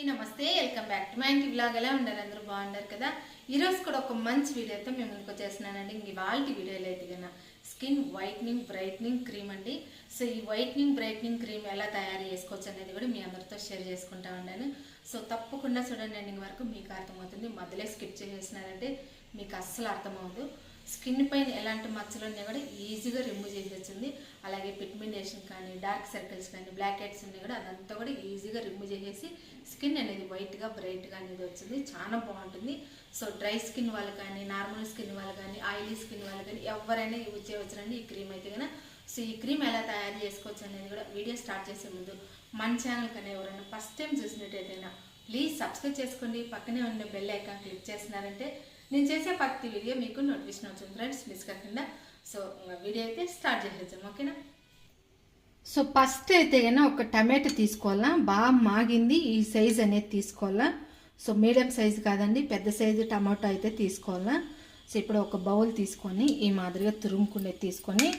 నమస్తే, welcome back to my ఇంటి vlog. ఎలా ఉన్నారు? అందరూ బాగున్నారు కదా. ఈరోజు కూడా ఒక మంచి వీడియోతో మేము ముందుకు వచ్చేస్తున్నానండి. ఇవాళ వీడియోలో అయితే కన్నా స్కిన్ వైట్నింగ్ బ్రైట్నింగ్ క్రీమ్ అండి. సో ఈ వైట్నింగ్ బ్రైట్నింగ్ క్రీమ్ ఎలా తయారు చేసుకోవచ్చు అనేది కూడా మీ అందరితో షేర్ చేసుకుంటా ఉన్నాను. సో తప్పకుండా చూడండి, ఎండింగ్ వరకు మీకు అర్థమవుతుంది. మధ్యలో స్కిప్ చేసేసినారంటే మీకు అస్సలు అర్థమవుతుంది. స్కిన్ పైన ఎలాంటి మచ్చలు ఉన్నా కూడా ఈజీగా రిమూవ్ చేసేస్తుంది. అలాగే పిగ్మెంటేషన్ కానీ డార్క్ సర్కిల్స్ కానీ బ్లాక్ హెడ్స్ ఉన్నా కూడా అదంతా కూడా ఈజీగా రిమూవ్ చేసేసి స్కిన్ అనేది వైట్గా బ్రైట్గా అనేది వచ్చింది. చాలా బాగుంటుంది. సో డ్రై స్కిన్ వాళ్ళు కానీ నార్మల్ స్కిన్ వాళ్ళు కానీ ఆయిలీ స్కిన్ వాళ్ళు కానీ ఎవరైనా యూజ్ చేయవచ్చునండి ఈ క్రీమ్ అయితే కన్నా. సో ఈ క్రీమ్ ఎలా తయారు చేసుకోవచ్చు అనేది కూడా వీడియో స్టార్ట్ చేసే ముందు మన ఛానల్ కన్నా ఎవరైనా ఫస్ట్ టైం చూసినట్టయితేనా ప్లీజ్ సబ్స్క్రైబ్ చేసుకోండి. పక్కనే ఉన్న బెల్ ఐకాన్ క్లిక్ చేసినారంటే నేను చేసే ప్రతి వీడియో మీకు నోటిఫికేషన్ అవుతుంది ఫ్రెండ్స్, మిస్ కాకుండా. సో వీడియో అయితే స్టార్ట్ చేసేద్దాం, ఓకేనా. సో ఫస్ట్ అయితే కన్నా ఒక టమాటో తీసుకోవాలా, బాగా మాగింది ఈ సైజ్ అనేది తీసుకోవాలా. సో మీడియం సైజు కాదండి, పెద్ద సైజు టమాటో అయితే తీసుకోవాలా. సో ఇప్పుడు ఒక బౌల్ తీసుకొని ఈ మాదిరిగా తురుముకునేది తీసుకొని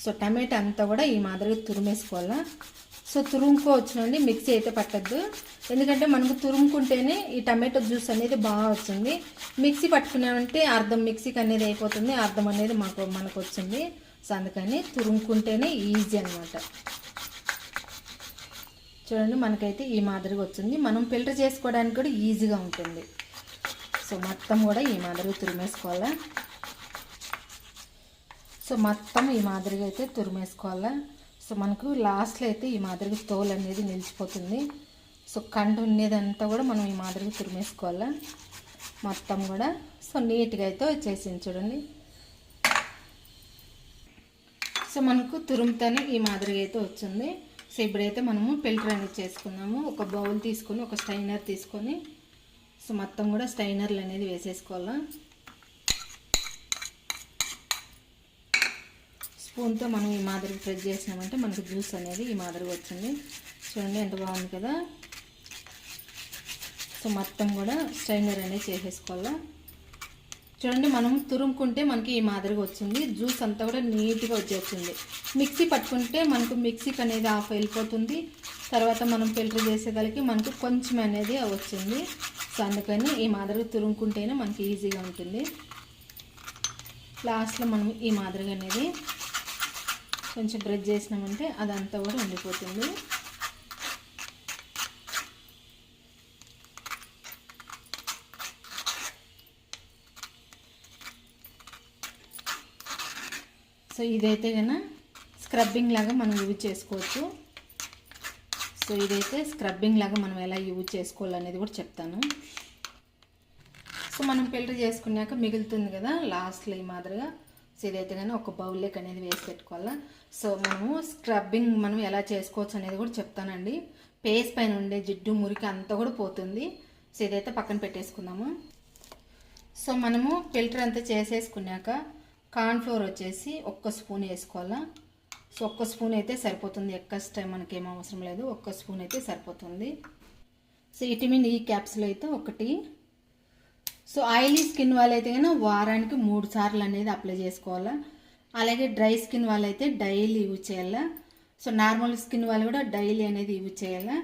సో టమాటో అంతా కూడా ఈ మాదిరిగా తురిమేసుకోవాలా. సో తురుముకోవచ్చునండి, మిక్సీ అయితే పట్టద్దు. ఎందుకంటే మనకు తురుముకుంటేనే ఈ టమాటో జ్యూస్ అనేది బాగా వచ్చింది. మిక్సీ పట్టుకున్నామంటే అర్థం మిక్సీకి అనేది అయిపోతుంది, అర్థం అనేది మనకు వచ్చింది. సో అందుకని తురుముకుంటేనే ఈజీ అనమాట. చూడండి మనకైతే ఈ మాదిరిగా వచ్చింది. మనం ఫిల్టర్ చేసుకోవడానికి కూడా ఈజీగా ఉంటుంది. సో మొత్తం కూడా ఈ మాదిరిగా తురిమేసుకోవాలా. సో మొత్తం ఈ మాదిరిగా అయితే తురిమేసుకోవాలా. సో మనకు లాస్ట్లో అయితే ఈ మాదిరిగా తోలు అనేది నిలిచిపోతుంది. సో కండు ఉండేదంతా కూడా మనం ఈ మాదిరిగా తురిమేసుకోవాలా మొత్తం కూడా. సో నీట్గా అయితే వచ్చేసింది చూడండి. సో మనకు తురుముతోనే ఈ మాదిరిగా అయితే వచ్చింది. సో ఇప్పుడైతే మనము ఫిల్టర్ అనేది చేసుకున్నాము. ఒక బౌల్ తీసుకొని ఒక స్ట్రైనర్ తీసుకొని సో మొత్తం కూడా స్ట్రైనర్లు అనేది వేసేసుకోవాలా. స్పూన్తో మనం ఈ మాదిరిగా ప్రెస్ చేసినామంటే మనకు జ్యూస్ అనేది ఈ మాదిరిగా వచ్చింది. చూడండి ఎంత బాగుంది కదా. సో మొత్తం కూడా స్ట్రైనర్ అనేది చేసేసుకోవాలా. చూడండి మనం తురుముకుంటే మనకి ఈ మాదిరిగా వచ్చింది. జ్యూస్ అంతా కూడా నీట్గా వచ్చేస్తుంది. మిక్సీ పట్టుకుంటే మనకు మిక్సీకి అనేది ఆఫ్ వెళ్ళిపోతుంది. తర్వాత మనం ఫిల్టర్ చేసేదానికి మనకు కొంచెం అనేది వచ్చింది. సో అందుకని ఈ మాదిరిగా తురుముకుంటేనే మనకి ఈజీగా ఉంటుంది. లాస్ట్లో మనం ఈ మాదిరిగా అనేది కొంచెం బ్రష్ చేసినామంటే అదంతా కూడా ఉండిపోతుంది. సో ఇదైతే కన్నా స్క్రబ్బింగ్ లాగా మనం యూజ్ చేసుకోవచ్చు. సో ఇదైతే స్క్రబ్బింగ్ లాగా మనం ఎలా యూజ్ చేసుకోవాలనేది కూడా చెప్తాను. సో మనం ఫిల్టర్ చేసుకున్నాక మిగులుతుంది కదా లాస్ట్లో ఈ మాదిరిగా. సో ఇదైతే కానీ ఒక బౌల్లోకి అనేది వేసి పెట్టుకోవాలా. సో మనము స్క్రబ్బింగ్ మనం ఎలా చేసుకోవచ్చు అనేది కూడా చెప్తానండి. ఫేస్ పైన ఉండే జిడ్డు మురికి అంతా కూడా పోతుంది. సో ఇదైతే పక్కన పెట్టేసుకుందాము. సో మనము ఫిల్టర్ అంతా చేసేసుకున్నాక కార్న్ఫ్లోర్ వచ్చేసి ఒక్క స్పూన్ వేసుకోవాలా. సో ఒక్క స్పూన్ అయితే సరిపోతుంది, ఎక్స్ట్రా మనకేం అవసరం లేదు, ఒక్క స్పూన్ అయితే సరిపోతుంది. సో విటమిన్ ఈ క్యాప్సూల్ అయితే ఒకటి. సో ఆయిలీ స్కిన్ వాళ్ళైతే కన్నా వారానికి 3 సార్లు అనేది అప్లై చేసుకోవాలా. అలాగే డ్రై స్కిన్ వాళ్ళైతే డైలీ యూజ్ చేయాలా. సో నార్మల్ స్కిన్ వాళ్ళు కూడా డైలీ అనేది యూజ్ చేయాలా.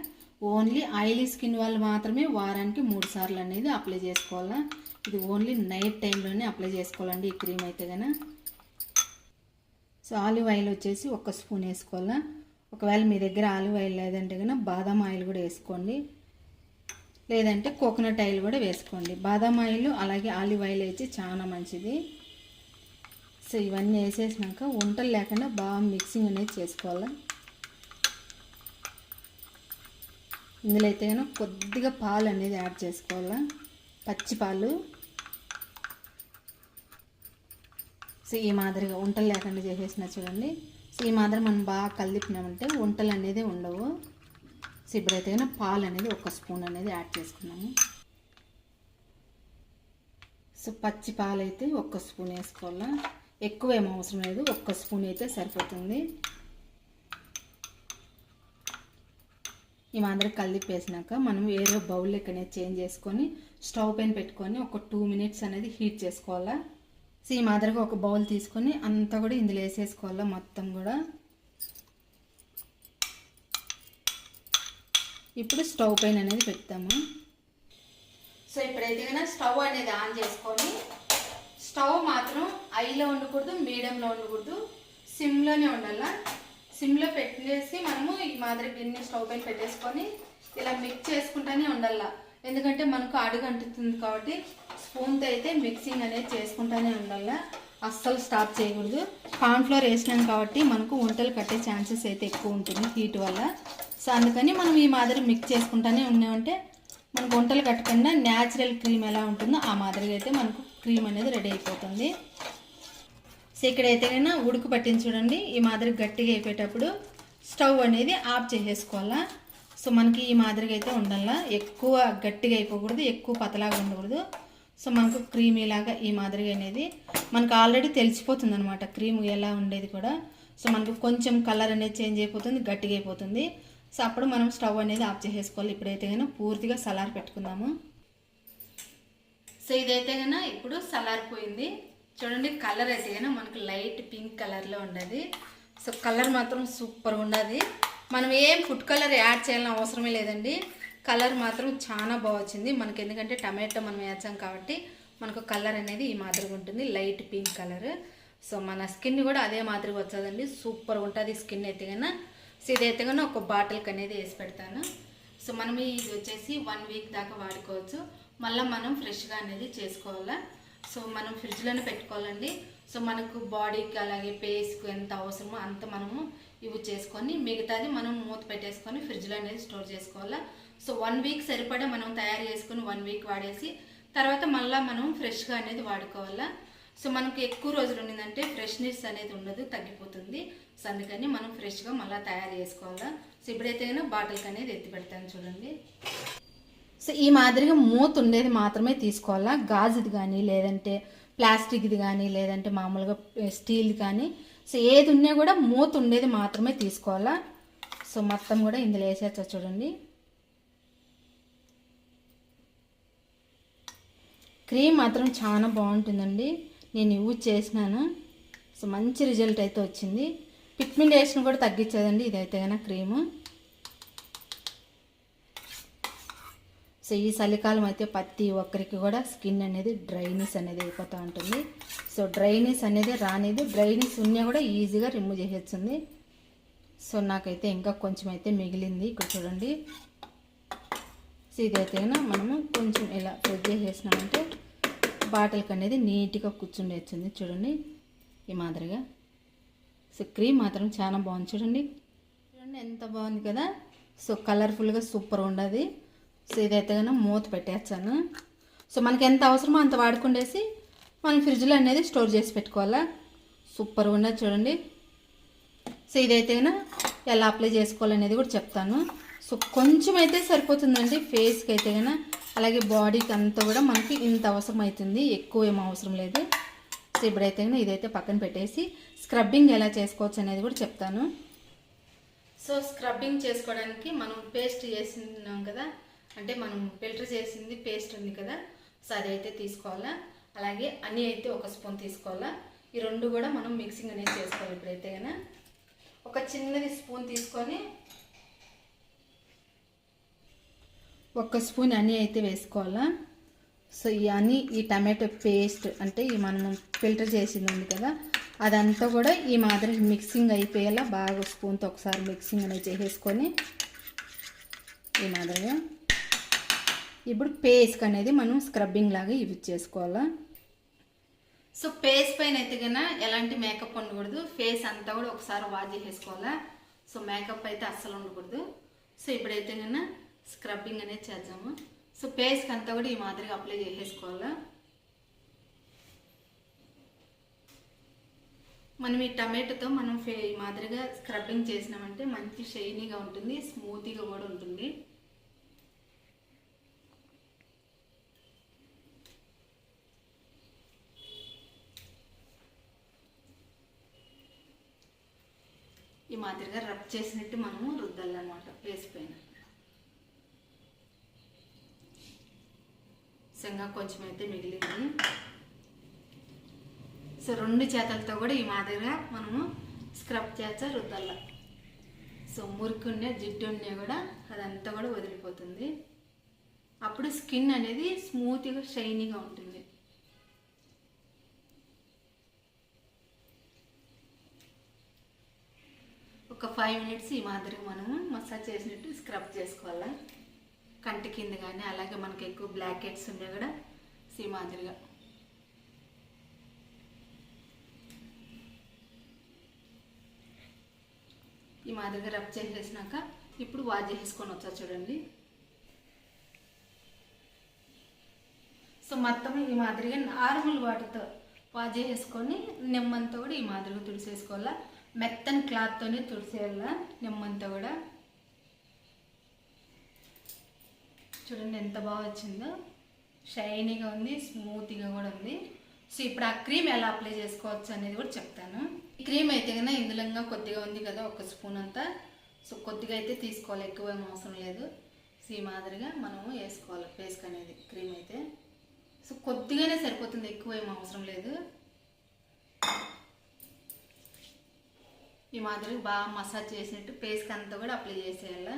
ఓన్లీ ఆయిలీ స్కిన్ వాళ్ళు మాత్రమే వారానికి 3 సార్లు అనేది అప్లై చేసుకోవాలా. ఇది ఓన్లీ నైట్ టైంలోనే అప్లై చేసుకోవాలండి ఈ క్రీమ్ అయితే కన్నా. సో ఆలివ్ ఆయిల్ వచ్చేసి 1 స్పూన్ వేసుకోవాలా. ఒకవేళ మీ దగ్గర ఆలివ్ ఆయిల్ లేదంటే కన్నా బాదం ఆయిల్ కూడా వేసుకోండి, లేదంటే కోకోనట్ ఆయిల్ కూడా వేసుకోండి. బాదం ఆయిల్ అలాగే ఆలివ్ ఆయిల్ అయితే చాలా మంచిది. సో ఇవన్నీ వేసేసినాక వంటలు లేకుండా బాగా మిక్సింగ్ అనేది చేసుకోవాలి. ఇందులో అయితే కనుక కొద్దిగా పాలు అనేది యాడ్ చేసుకోవాలా, పచ్చి పాలు. సో ఈ మాదిరిగా వంటలు లేకుండా చేసేసిన చూడండి. సో ఈ మాదిరి మనం బాగా కలిపినామంటే వంటలు అనేది ఉండవు. సో ఇప్పుడైతే పాలు అనేది 1 స్పూన్ అనేది యాడ్ చేసుకున్నాము. సో పచ్చి పాలు అయితే 1 స్పూన్ వేసుకోవాలా, ఎక్కువ ఏం అవసరం లేదు, 1 స్పూన్ అయితే సరిపోతుంది. ఈ మాదిరి కలిపేసినాక మనం వేరే బౌల్ అనేది చేంజ్ చేసుకొని స్టవ్ పైన పెట్టుకొని ఒక 2 మినిట్స్ అనేది హీట్ చేసుకోవాలా. సో ఈ మాదిరిగా ఒక బౌల్ తీసుకొని అంతా కూడా ఇందులో వేసేసుకోవాలా మొత్తం కూడా. ఇప్పుడు స్టవ్ పైన అనేది పెడతాము. సో ఇప్పుడైతే కనుక స్టవ్ అనేది ఆన్ చేసుకొని, స్టవ్ మాత్రం హైలో ఉండకూడదు, మీడియంలో ఉండకూడదు, సిమ్లోనే ఉండాల. సిమ్లో పెట్టేసి మనము ఈ మాదిరి గిన్నె స్టవ్ పైన పెట్టేసుకొని ఇలా మిక్స్ చేసుకుంటూనే ఉండాల. ఎందుకంటే మనకు అడుగు అంటుతుంది కాబట్టి స్పూన్తో అయితే మిక్సింగ్ అనేది చేసుకుంటూనే ఉండాల, అస్సలు స్టాప్ చేయకూడదు. కార్న్ఫ్లోర్ వేసినాం కాబట్టి మనకు వంటలు కట్టే ఛాన్సెస్ అయితే ఎక్కువ ఉంటుంది హీట్ వల్ల. సో అందుకని మనం ఈ మాదిరి మిక్స్ చేసుకుంటూనే ఉన్నామంటే మనకు వంటలు కట్టకుండా న్యాచురల్ క్రీమ్ ఎలా ఉంటుందో ఆ మాదిరిగా అయితే మనకు క్రీమ్ అనేది రెడీ అయిపోతుంది. సో ఇక్కడైతే కన్నా ఉడుకు పట్టింది చూడండి. ఈ మాదిరి గట్టిగా అయిపోయేటప్పుడు స్టవ్ అనేది ఆఫ్ చేసేసుకోవాలా. సో మనకి ఈ మాదిరిగా అయితే ఉండాలా, ఎక్కువ గట్టిగా అయిపోకూడదు, ఎక్కువ పతలాగా ఉండకూడదు. సో మనకు క్రీమీ లాగా ఈ మాదిరిగా అనేది మనకు ఆల్రెడీ తెలిసిపోతుంది అనమాట క్రీమ్ ఎలా ఉండేది కూడా. సో మనకు కొంచెం కలర్ అనేది చేంజ్ అయిపోతుంది, గట్టిగా అయిపోతుంది. సో అప్పుడు మనం స్టవ్ అనేది ఆఫ్ చేసేసుకోవాలి. ఇప్పుడైతే కన్నా పూర్తిగా సలార్ పెట్టుకుందాము. సో ఇదైతే కన్నా ఇప్పుడు సలారిపోయింది చూడండి. కలర్ అయితే కన్నా మనకు లైట్ పింక్ కలర్లో ఉండదు. సో కలర్ మాత్రం సూపర్గా ఉండదు. మనం ఏం ఫుడ్ కలర్ యాడ్ చేయాలని అవసరమే లేదండి. కలర్ మాత్రం చాలా బాగా వచ్చింది మనకి, ఎందుకంటే టమాటో మనం వేసాం కాబట్టి మనకు కలర్ అనేది ఈ మాదిరిగా ఉంటుంది, లైట్ పింక్ కలర్. సో మన స్కిన్ కూడా అదే మాదిరిగా వచ్చేదండి, సూపర్గా ఉంటుంది స్కిన్ అయితే కన్నా. సో ఇదైతే కన్నా ఒక బాటిల్కి అనేది వేసి పెడతాను. సో మనం ఇది వచ్చేసి 1 వీక్ దాకా వాడుకోవచ్చు. మళ్ళీ మనం ఫ్రెష్గా అనేది చేసుకోవాలా. సో మనం ఫ్రిడ్జ్లోనే పెట్టుకోవాలండి. సో మనకు బాడీకి అలాగే ఫేస్కి ఎంత అవసరమో అంత మనము యూజ్ చేసుకొని మిగతాది మనం మూత పెట్టేసుకొని ఫ్రిడ్జ్లో అనేది స్టోర్ చేసుకోవాలా. సో 1 వీక్ సరిపడా మనం తయారు చేసుకొని 1 వీక్ వాడేసి తర్వాత మళ్ళీ మనం ఫ్రెష్గా అనేది వాడుకోవాలా. సో మనకు ఎక్కువ రోజులు ఉండిందంటే ఫ్రెష్నెస్ అనేది ఉండదు, తగ్గిపోతుంది. సో అందుకని మనం ఫ్రెష్గా మళ్ళీ తయారు చేసుకోవాలా. సో ఇప్పుడైతే బాటిల్కి అనేది ఎత్తి పెడతాను చూడండి. సో ఈ మాదిరిగా మూత ఉండేది మాత్రమే తీసుకోవాలా, గాజుది కానీ లేదంటే ప్లాస్టిక్ది కానీ లేదంటే మామూలుగా స్టీల్ కానీ. సో ఏది ఉన్నా కూడా మూత ఉండేది మాత్రమే తీసుకోవాలా. సో మొత్తం కూడా ఇందులో వేసేచ్చా చూడండి. క్రీమ్ మాత్రం చాలా బాగుంటుందండి, నేను యూజ్ చేసినాను. సో మంచి రిజల్ట్ అయితే వచ్చింది. పిగ్మెంటేషన్ కూడా తగ్గించేదండి ఇదైతే కన్నా క్రీము. సో ఈ చలికాలం అయితే ప్రతి ఒక్కరికి కూడా స్కిన్ అనేది డ్రైనెస్ అనేది అయిపోతూ ఉంటుంది. సో డ్రైనెస్ అనేది రానిది, డ్రైనెస్ ఉన్నా కూడా ఈజీగా రిమూవ్ చేసేస్తుంది. సో నాకైతే ఇంకా కొంచెం అయితే మిగిలింది ఇక్కడ చూడండి. సో ఇదైతే మనము కొంచెం ఇలా ప్రెస్ చేసేసినామంటే బాటిల్కి అనేది నీట్గా కూర్చుండేస్తుంది చూడండి ఈ మాదిరిగా. సో క్రీమ్ మాత్రం చాలా బాగుంది చూడండి. చూడండి ఎంత బాగుంది కదా. సో కలర్ఫుల్గా సూపర్ ఉండదు. సో ఇదైతే కన్నా మూత పెట్టేస్తాను. సో మనకి ఎంత అవసరమో అంత వాడుకుండేసి మనం ఫ్రిడ్జ్లో అనేది స్టోర్ చేసి పెట్టుకోవాలా. సూపర్ ఉండదు చూడండి. సో ఇదైతే కన్నా ఎలా అప్లై చేసుకోవాలనేది కూడా చెప్తాను. సో కొంచెం అయితే సరిపోతుందండి ఫేస్కి అయితే కన్నా, అలాగే బాడీకి అంతా కూడా మనకి ఇంత అవసరం అవుతుంది, ఎక్కువ ఏం అవసరం లేదు. సో ఇప్పుడైతే కన్నా ఇదైతే పక్కన పెట్టేసి స్క్రబ్బింగ్ ఎలా చేసుకోవచ్చు అనేది కూడా చెప్తాను. సో స్క్రబ్బింగ్ చేసుకోవడానికి మనం పేస్ట్ చేసినాం కదా, అంటే మనం ఫిల్టర్ చేసింది పేస్ట్ ఉంది కదా, సో అదైతే తీసుకోవాలా. అలాగే హనీ అయితే 1 స్పూన్ తీసుకోవాలా. ఈ రెండు కూడా మనం మిక్సింగ్ అనేది చేసుకోవాలి. ఇప్పుడైతే కన్నా ఒక చిన్నది స్పూన్ తీసుకొని 1 స్పూన్ హనీ అయితే వేసుకోవాలా. సో ఈ హనీ ఈ టమాటో పేస్ట్ అంటే ఈ మనం ఫిల్టర్ చేసింది ఉంది కదా అదంతా కూడా ఈ మాదిరి మిక్సింగ్ అయిపోయేలా బాగా స్పూన్తో ఒకసారి మిక్సింగ్ అనేది చేసేసుకొని ఈ మాదిరిగా ఇప్పుడు పేస్కి అనేది మనం స్క్రబ్బింగ్ లాగా యూజ్ చేసుకోవాలా. సో ఫేస్ పైన అయితే కన్నా ఎలాంటి మేకప్ ఉండకూడదు, ఫేస్ అంతా కూడా ఒకసారి వాష్ చేసేసుకోవాలా. సో మేకప్ అయితే అస్సలు ఉండకూడదు. సో ఇప్పుడైతే కన్నా స్క్రబ్బింగ్ అనేది చేద్దాము. సో ఫేస్కి అంతా కూడా ఈ మాదిరిగా అప్లై చేసేసుకోవాలా. మనం ఈ టమాటోతో మనం ఈ మాదిరిగా స్క్రబ్బింగ్ చేసినామంటే మంచి షైనీగా ఉంటుంది, స్మూతీగా కూడా ఉంటుంది. ఈ మాదిరిగా రబ్ చేసినట్టు మనము రుద్దాలన్నమాట ఫేస్ పైన. ఇంకా కొంచెం అయితే మిగిలింది. సో 2 చేతులతో కూడా ఈ మాదిరిగా మనము స్క్రబ్ చేస్తా రుద్దాల. సో మురికి జిడ్డు ఉన్నా కూడా అదంతా కూడా వదిలిపోతుంది. అప్పుడు స్కిన్ అనేది స్మూత్గా షైనీగా ఉంటుంది. ఒక 5 మినిట్స్ ఈ మాదిరిగా మనము మసాజ్ చేసినట్టు స్క్రబ్ చేసుకోవాలా. కంటి కింద కానీ, అలాగే మనకి ఎక్కువ బ్లాక్ హెడ్స్ ఉన్నా కూడా ఈ మాదిరిగా రబ్ చేసేసినాక ఇప్పుడు వాష్ చేసుకొని వచ్చా చూడండి. సో మొత్తం ఈ మాదిరిగా నార్మల్ వాటర్తో వాష్ చేసుకొని నిమ్మంతా కూడా ఈ మాదిరిగా తుడిసేసుకోవాలా. మెత్తని క్లాత్తోనే తుడిసేయాల నిమ్మంతా కూడా. చూడండి ఎంత బాగా వచ్చిందో, షైనీగా ఉంది, స్మూత్గా కూడా ఉంది. సో ఇప్పుడు ఆ క్రీమ్ ఎలా అప్లై చేసుకోవచ్చు అనేది కూడా చెప్తాను. ఈ క్రీమ్ అయితే కన్నా ఇందులో కొద్దిగా ఉంది కదా, 1 స్పూన్ అంతా. సో కొద్దిగా అయితే తీసుకోవాలి, ఎక్కువ ఏం అవసరం లేదు. సో ఈ మాదిరిగా మనము వేసుకోవాలి ఫేస్కి అనేది క్రీమ్ అయితే. సో కొద్దిగానే సరిపోతుంది, ఎక్కువ ఏం అవసరం లేదు. ఈ మాదిరిగా బాగా మసాజ్ చేసినట్టు ఫేస్కి అంతా కూడా అప్లై చేసేయాలి.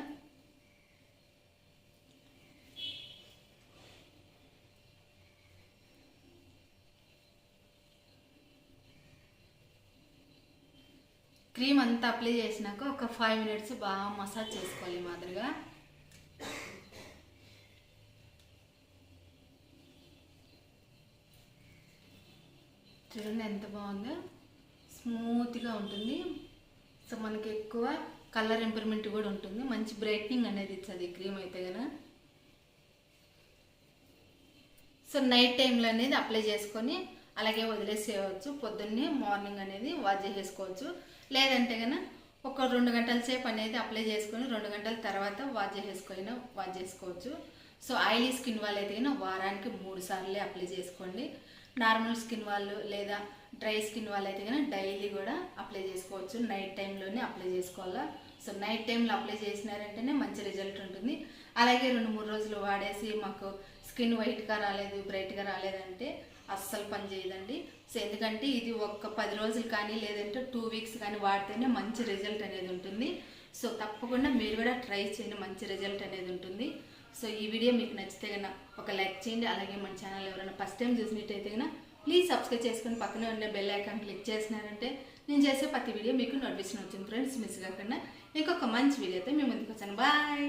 క్రీమ్ అంతా అప్లై చేసినాక ఒక 5 మినిట్స్ బాగా మసాజ్ చేసుకోవాలి ఈ మాదిరిగా. చూడండి ఎంత బాగుందో, స్మూత్గా ఉంటుంది. సో మనకి ఎక్కువ కలర్ ఇంప్రూవ్మెంట్ కూడా ఉంటుంది, మంచి బ్రైట్నింగ్ అనేది ఇస్తుంది క్రీమ్ అయితే కనుక. సో నైట్ టైంలో అనేది అప్లై చేసుకొని అలాగే వదిలేసేయవచ్చు. పొద్దున్నే మార్నింగ్ అనేది వాష్ చేసుకోవచ్చు. లేదంటే కనుక ఒక 2 గంటల సేపు అనేది అప్లై చేసుకొని 2 గంటల తర్వాత వాష్ చేసుకోవచ్చు. సో ఆయిలీ స్కిన్ వాళ్ళు అయితే కనుక వారానికి 3 సార్లే అప్లై చేసుకోండి. నార్మల్ స్కిన్ వాళ్ళు లేదా డ్రై స్కిన్ వాళ్ళు అయితే కనుక డైలీ కూడా అప్లై చేసుకోవచ్చు. నైట్ టైంలోనే అప్లై చేసుకోవాలా. సో నైట్ టైంలో అప్లై చేసినారంటేనే మంచి రిజల్ట్ ఉంటుంది. అలాగే 2-3 రోజులు వాడేసి మాకు స్కిన్ వైట్గా రాలేదు, బ్రైట్గా రాలేదంటే అస్సలు పని చేయదండి. సో ఎందుకంటే ఇది ఒక 10 రోజులు కానీ లేదంటే 2 వీక్స్ కానీ వాడితేనే మంచి రిజల్ట్ అనేది ఉంటుంది. సో తప్పకుండా మీరు కూడా ట్రై చేయండి, మంచి రిజల్ట్ అనేది ఉంటుంది. సో ఈ వీడియో మీకు నచ్చితే కన్నా ఒక లైక్ చేయండి. అలాగే మన ఛానల్ ఎవరైనా ఫస్ట్ టైం చూసినట్టయితే కన్నా ప్లీజ్ సబ్స్క్రైబ్ చేసుకొని పక్కనే ఉండే బెల్ ఐకాన్ క్లిక్ చేసినారంటే నేను చేసే ప్రతి వీడియో మీకు నోటిఫికేషన్ వచ్చింది ఫ్రెండ్స్. మిస్ కాకుండా ఇంకొక మంచి వీడియోతో మేము ముందుకు వచ్చాను. బాయ్.